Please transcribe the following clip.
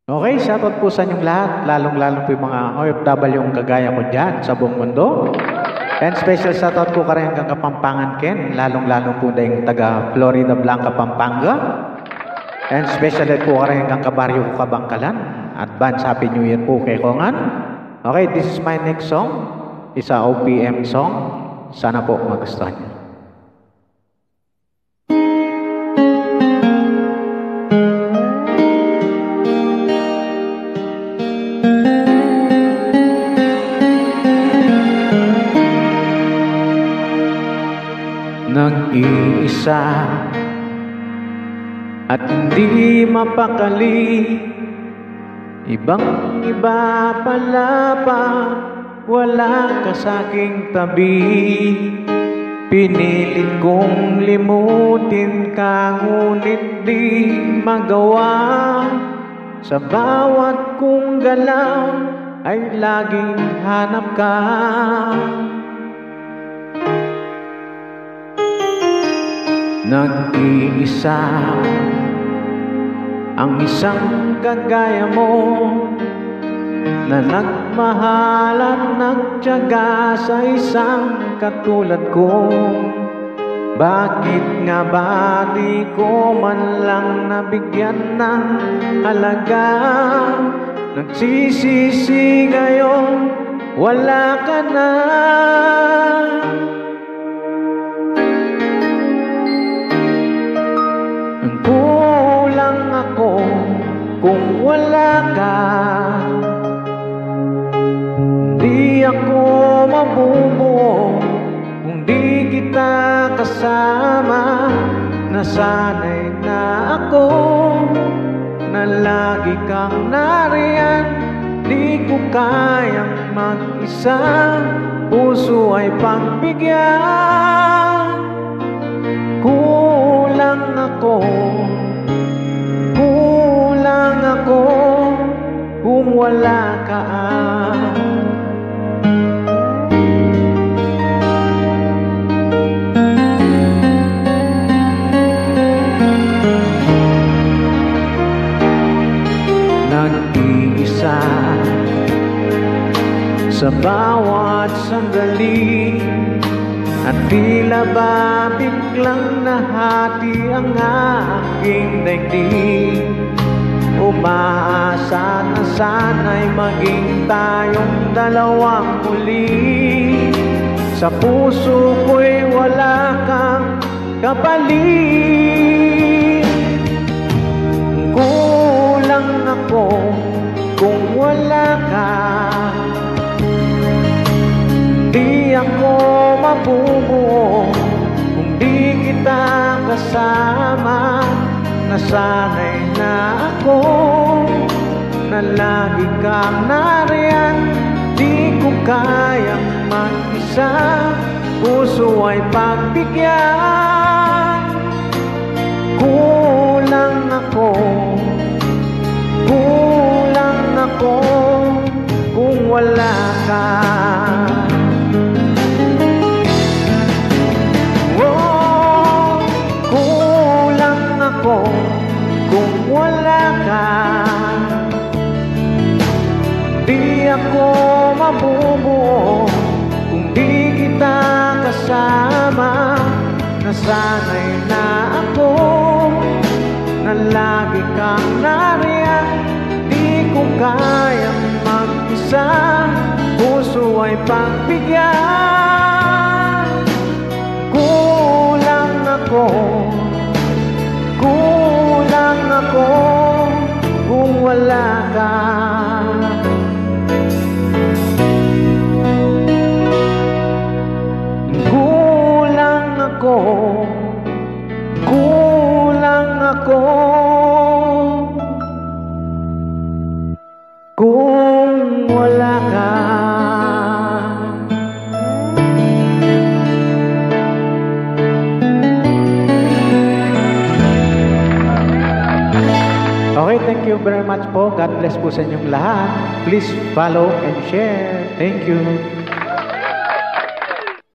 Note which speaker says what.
Speaker 1: Okay, shoutout po sa inyong lahat, lalong-lalong po yung mga OFW yung kagaya ko dyan sa buong mundo. And special shoutout po ka rin hanggang Kapampangan, Ken, lalong-lalong po na yung taga Florida Blanca, Pampanga. And special po ka rin hanggang Kabaryo ko, Kabangkalan. Advance Happy New Year po kay Kongan. Okay, this is my next song. Isa OPM song. Sana po magustuhan niyo. Nag-iisa at hindi mapakali, ibang iba pala pa, wala ka sa'king tabi. Pinilit kong limutin ka, ngunit di magawa. Sa bawat kong galaw ay laging hanap ka. Nag-iisa ang isang kagaya mo, na nagmahal at nagtiyaga sa isang katulad ko. Bakit nga ba di ko man lang nabigyan ng halaga? Nagsisisi ngayon, wala ka na. Kulang ako kung wala ka. Di ako mabubuo kung di kita kasama. Nasanay na ako na lagi kang nariyan. Di ko kayang mag-isa, puso ay pagbigyan. Kulang ako kung wala ka. Nag-iisa sa bawat sandali, at tila ba biglang nahati ang aking daigdig. Umaasa na sana'y maging tayong dalawang muli. Sa puso ko'y wala kang kapalit. Kulang ako kung wala ka. Di ako mabubuo kung di kita kasama. Nasanay na ako na lagi kang nariyan. Di ko kayang mag-isa, puso ay pagbigyan. Kulang ako kung wala ka. Kung wala ka, di ako mabubuo kung di kita kasama. Nasanay na ako na lagi kang nariyan. Di ko kayang mag-isa, puso ay pagbigyan. Kulang ako kung wala ka. Kulang ako kung wala ka. Okay, thank you very much po. God bless po sa inyong lahat. Please follow and share. Thank you.